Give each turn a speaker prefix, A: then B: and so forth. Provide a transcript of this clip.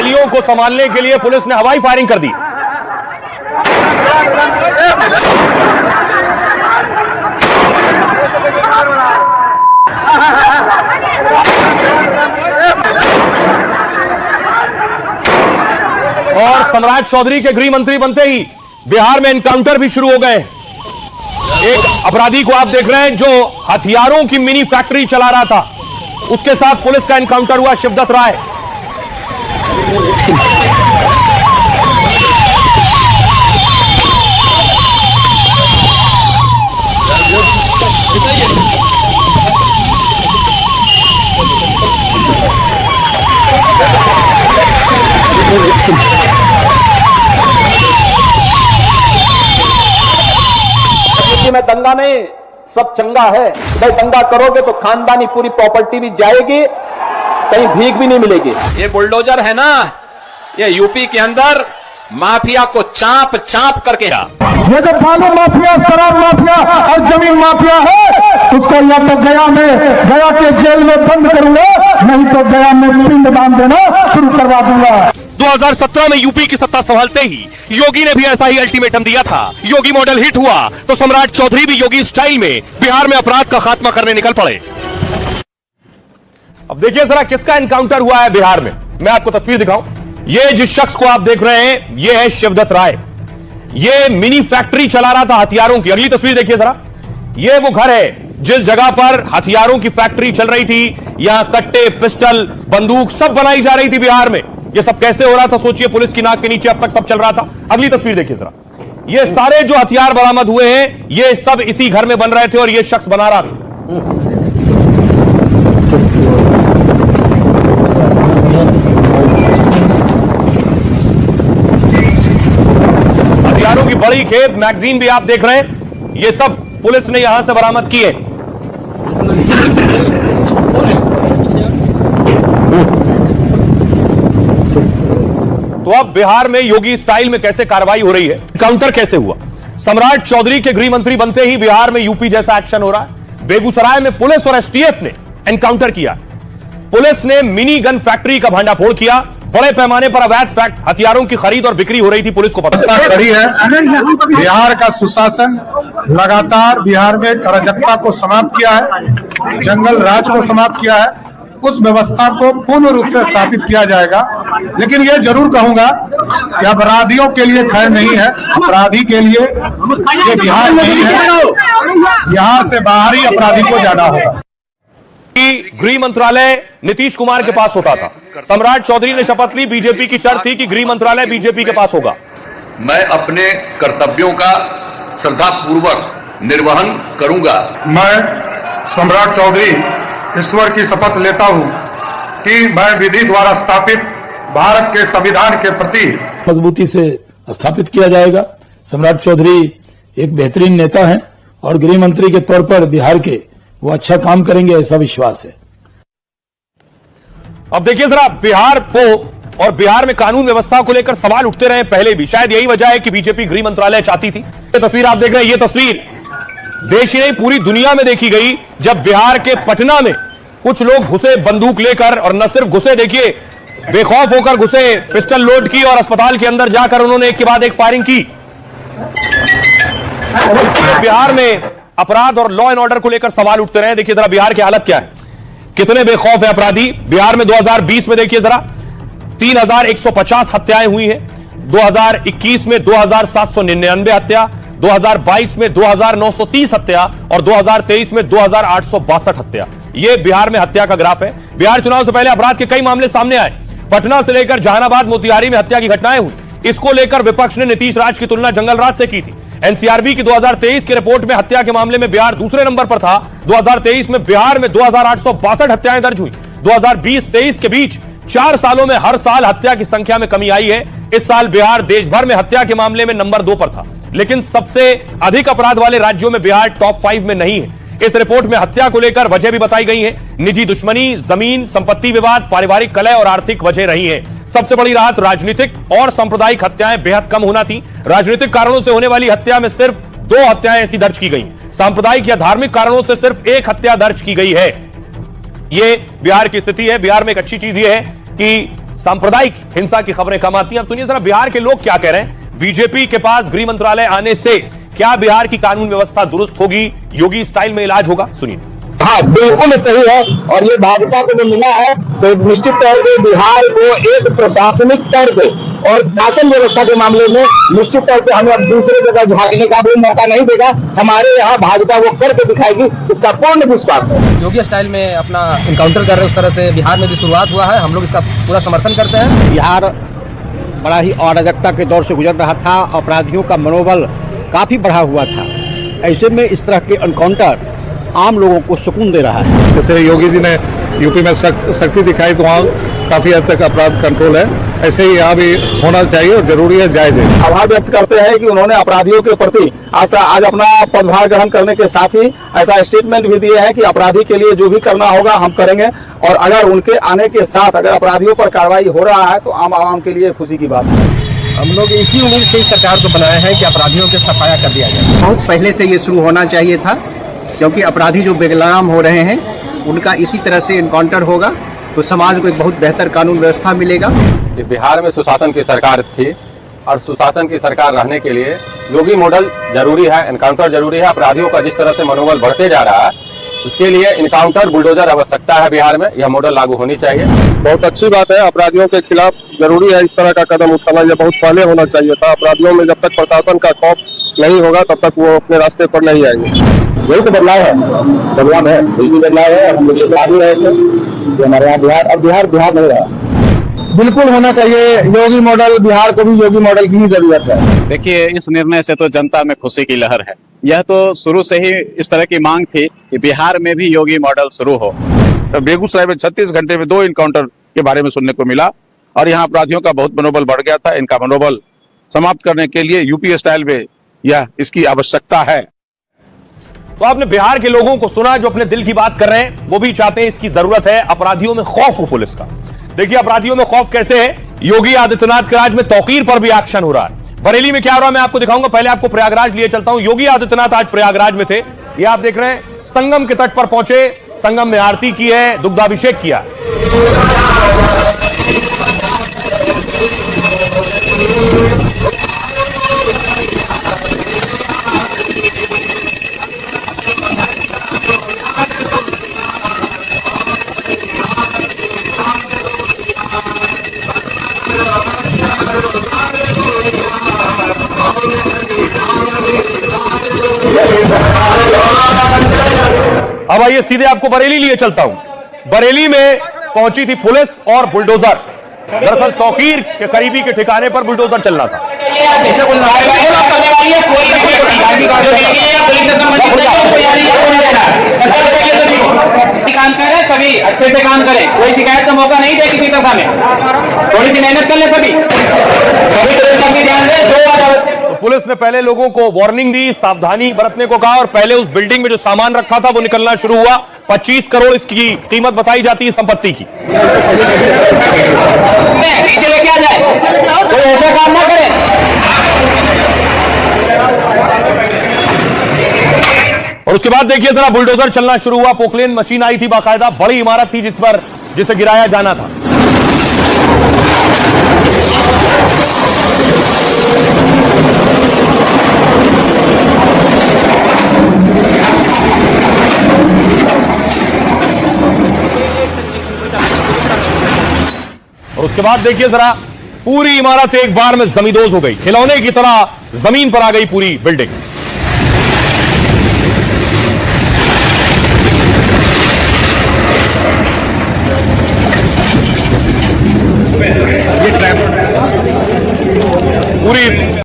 A: नक्सलियों को संभालने के लिए पुलिस ने हवाई फायरिंग कर दी। और सम्राट चौधरी के गृह मंत्री बनते ही बिहार में एनकाउंटर भी शुरू हो गए। एक अपराधी को आप देख रहे हैं जो हथियारों की मिनी फैक्ट्री चला रहा था, उसके साथ पुलिस का एनकाउंटर हुआ। शिवदत्त राय
B: में दंगा नहीं, सब चंगा है। भाई दंगा करोगे तो खानदानी पूरी प्रॉपर्टी भी जाएगी, कहीं भीख भी नहीं मिलेगी।
C: ये बुलडोजर है ना, ये यूपी के अंदर माफिया को चाप चाप करके
D: ये जो बालू माफिया, शराब माफिया और जमीन माफिया है, उसको या तो गया के जेल में बंद करूंगा, नहीं तो गया में पिंड बांध देना शुरू करवा दूंगा।
A: 2017 में यूपी की सत्ता संभालते ही योगी ने भी ऐसा ही अल्टीमेटम दिया था। योगी मॉडल हिट हुआ तो सम्राट चौधरी भी योगी स्टाइल में बिहार में अपराध का खात्मा करने निकल पड़े। अब देखिए जरा किसका एनकाउंटर हुआ है बिहार में। मैं आपको तस्वीर दिखाऊं। ये जिस शख्स को आप देख रहे हैं ये है शिवदत्त राय। ये मिनी फैक्ट्री चला रहा था हथियारों की। अगली तस्वीर देखिए जरा। ये वो घर है जिस जगह पर हथियारों की फैक्ट्री चल रही थी। यहां कट्टे, पिस्टल, बंदूक सब बनाई जा रही थी बिहार में। ये सब कैसे हो रहा था सोचिए। पुलिस की नाक के नीचे अब तक सब चल रहा था। अगली तस्वीर देखिए जरा। ये सारे जो हथियार बरामद हुए हैं ये सब इसी घर में बन रहे थे और ये शख्स बना रहा था। हथियारों की बड़ी खेप, मैगजीन भी आप देख रहे हैं, ये सब पुलिस ने यहां से बरामद किए। तो अब बिहार में योगी स्टाइल में कैसे कार्रवाई हो रही है, काउंटर कैसे हुआ। सम्राट चौधरी के गृह मंत्री बनते ही बिहार में यूपी जैसा एक्शन हो रहा है। बेगूसराय में पुलिस और एसटीएफ ने एनकाउंटर किया। पुलिस ने मिनी गन फैक्ट्री का भांडाफोड़ किया। बड़े पैमाने पर अवैध हथियारों की खरीद और बिक्री हो रही थी। पुलिस को पता
D: खड़ी है। बिहार का सुशासन लगातार बिहार में अराजकता को समाप्त किया है, जंगल राज को समाप्त किया है। उस व्यवस्था को पूर्ण रूप से स्थापित किया जाएगा। लेकिन यह जरूर कहूंगा कि अपराधियों के लिए खैर नहीं है, अपराधी के लिए ये बिहार नहीं है। बिहार से बाहर ही अपराधी को जाना होगा।
A: गृह मंत्रालय नीतीश कुमार के पास होता था। सम्राट चौधरी ने शपथ ली। बीजेपी की शर्त थी कि गृह मंत्रालय बीजेपी के पास होगा।
E: मैं अपने कर्तव्यों का श्रद्धापूर्वक निर्वहन करूंगा।
D: मैं सम्राट चौधरी ईश्वर की शपथ लेता हूं कि मैं विधि द्वारा स्थापित भारत के संविधान के प्रति
F: मजबूती से स्थापित किया जाएगा। सम्राट चौधरी एक बेहतरीन नेता हैं और गृह मंत्री के तौर पर बिहार के वो अच्छा काम करेंगे, ऐसा विश्वास है।
A: अब देखिए जरा बिहार को और बिहार में कानून व्यवस्था को लेकर सवाल उठते रहे पहले भी। शायद यही वजह है कि बीजेपी गृह मंत्रालय चाहती थी। ये तस्वीर आप देख रहे हैं। ये तस्वीर देश ही नहीं पूरी दुनिया में देखी गई जब बिहार के पटना में कुछ लोग घुसे बंदूक लेकर। और न सिर्फ घुसे, देखिए बेखौफ होकर घुसे, पिस्टल लोड की और अस्पताल के अंदर जाकर उन्होंने एक के बाद एक फायरिंग की। बिहार में अपराध और लॉ एंड ऑर्डर को लेकर सवाल उठते रहे। देखिए जरा बिहार की हालत क्या है, कितने बेखौफ है अपराधी। बिहार में 2020 में देखिए जरा 3150 हत्याएं हुई हैं। 2021 में 2799 हत्या, 2022 में 2930 हत्या और 2023 में 2862 हत्या। यह बिहार में हत्या का ग्राफ है। बिहार चुनाव से पहले अपराध के कई मामले सामने आए। पटना से लेकर जहानाबाद, मोतिहारी में हत्या की घटनाएं हुई। इसको लेकर विपक्ष ने नीतीश राज की तुलना जंगल राज से की थी। एनसीआरबी की 2023 की रिपोर्ट में हत्या के मामले में बिहार दूसरे नंबर पर था। 2023 में बिहार में 2862 हत्याएं दर्ज हुई। 2020-23 के बीच 4 सालों में हर साल हत्या की संख्या में कमी आई है। इस साल बिहार देश भर में हत्या के मामले में नंबर 2 पर था, लेकिन सबसे अधिक अपराध वाले राज्यों में बिहार टॉप 5 में नहीं है। इस रिपोर्ट में हत्या को लेकर वजह भी बताई गई है। निजी दुश्मनी, जमीन संपत्ति विवाद, पारिवारिक कलह और आर्थिक वजह रही है। सबसे बड़ी राहत राजनीतिक और सांप्रदायिक हत्याएं बेहद कम होना थी। राजनीतिक कारणों से होने वाली हत्या में सिर्फ 2 हत्याएं ऐसी दर्ज की गई। सांप्रदायिक या धार्मिक कारणों से सिर्फ 1 हत्या दर्ज की गई है। यह बिहार की स्थिति है। बिहार में एक अच्छी चीज यह है कि सांप्रदायिक हिंसा की खबरें कम आती हैं। अब सुनिए जरा बिहार के लोग क्या कह रहे हैं। बीजेपी के पास गृह मंत्रालय आने से क्या बिहार की कानून व्यवस्था दुरुस्त होगी, योगी स्टाइल में इलाज होगा? सुनिए।
G: हाँ, बिल्कुल सही है। और ये भाजपा को जो मिला है तो निश्चित तौर पर बिहार को एक प्रशासनिक तौर पे और शासन व्यवस्था के मामले में निश्चित तौर पे हमें अब दूसरे जगह झांकने का भी मौका नहीं देगा। हमारे यहाँ भाजपा वो करके दिखाएगी, इसका पूर्ण विश्वास है।
H: योगी स्टाइल में अपना इनकाउंटर कर रहे हैं, उस तरह से बिहार में भी शुरुआत हुआ है। हम लोग इसका पूरा समर्थन करते हैं।
I: बिहार बड़ा ही अराजकता के दौर से गुजर रहा था, अपराधियों का मनोबल काफी बढ़ा हुआ था। ऐसे में इस तरह के एनकाउंटर आम लोगों को सुकून दे रहा है।
D: जैसे योगी जी ने यूपी में सख्ती दिखाई तो वहाँ काफी हद तक अपराध कंट्रोल है, ऐसे ही यहाँ भी होना चाहिए और जरूरी है, जायज है।
G: आभार व्यक्त करते हैं कि उन्होंने अपराधियों के प्रति आज अपना पदभार ग्रहण करने के साथ ही ऐसा स्टेटमेंट भी दिए हैं कि अपराधी के लिए जो भी करना होगा हम करेंगे, और अगर उनके आने के साथ अगर अपराधियों पर कार्रवाई हो रहा है तो आम आवाम के लिए खुशी की बात है।
H: हम लोग इसी उम्मीद से सरकार को बनाया है कि अपराधियों के सफाया कर दिया जाए।
I: बहुत पहले से ये शुरू होना चाहिए था, क्योंकि अपराधी जो बेगुनाह हो रहे हैं उनका इसी तरह से इनकाउंटर होगा तो समाज को एक बहुत बेहतर कानून व्यवस्था मिलेगा।
C: बिहार में सुशासन की सरकार थी और सुशासन की सरकार रहने के लिए योगी मॉडल जरूरी है, एनकाउंटर जरूरी है। अपराधियों का जिस तरह से मनोबल बढ़ते जा रहा है उसके लिए इनकाउंटर बुलडोजर आवश्यकता है। बिहार में यह मॉडल लागू होनी चाहिए।
D: बहुत अच्छी बात है, अपराधियों के खिलाफ जरूरी है इस तरह का कदम उठाना। यह बहुत पहले होना चाहिए था। अपराधियों में जब तक प्रशासन का खौफ नहीं होगा तब तक वो अपने रास्ते पर नहीं आएंगे।
G: यही तो बदलाव है, बदलाव है, बिल्कुल बदलाव है। हम लोग आ भी रहे थे कि हमारे यहाँ बिहार नहीं रहा। बिल्कुल होना चाहिए योगी मॉडल। बिहार को भी योगी मॉडल की ही जरूरत है।
J: देखिए, इस निर्णय से तो जनता में खुशी की लहर है। यह तो शुरू से ही इस तरह की मांग थी कि बिहार में भी योगी मॉडल शुरू हो।
D: बेगूसराय में 36 घंटे में 2 इनकाउंटर के बारे में सुनने को मिला और यहाँ अपराधियों का बहुत मनोबल बढ़ गया था। इनका मनोबल समाप्त करने के लिए यूपी स्टाइल में यह इसकी आवश्यकता है।
A: तो आपने बिहार के लोगों को सुना जो अपने दिल की बात कर रहे हैं। वो भी चाहते हैं, इसकी जरूरत है, अपराधियों में खौफ हो पुलिस का। देखिए अपराधियों में खौफ कैसे है। योगी आदित्यनाथ के राज में तौकीर पर भी एक्शन हो रहा है। बरेली में क्या हो रहा है मैं आपको दिखाऊंगा। पहले आपको प्रयागराज लिए चलता हूं। योगी आदित्यनाथ आज प्रयागराज में थे। ये आप देख रहे हैं, संगम के तट पर पहुंचे, संगम में आरती की है, दुग्धाभिषेक किया। अब आइए सीधे आपको बरेली लिए चलता हूं। बरेली में पहुंची थी पुलिस और बुलडोजर। दरअसल तौकीर के करीबी के ठिकाने पर बुलडोजर चलना था।
B: काम करें, सभी अच्छे से काम करें, कोई शिकायत का मौका नहीं दे किसी तरह में। थोड़ी सी मेहनत कर ले सभी ध्यान दें।
A: तो पुलिस ने पहले लोगों को वार्निंग दी, सावधानी बरतने को कहा और पहले उस बिल्डिंग में जो सामान रखा था वो निकलना शुरू हुआ। 25 करोड़ इसकी कीमत बताई जाती है संपत्ति की।
B: चले क्या जाए, कोई ऐसा काम ना करे।
A: और उसके बाद देखिए जरा बुलडोजर चलना शुरू हुआ। पोकलेन मशीन आई थी, बाकायदा बड़ी इमारत थी जिसे गिराया जाना था। और उसके बाद देखिए जरा पूरी इमारत एक बार में जमींदोज हो गई। खिलौने की तरह जमीन पर आ गई पूरी बिल्डिंग।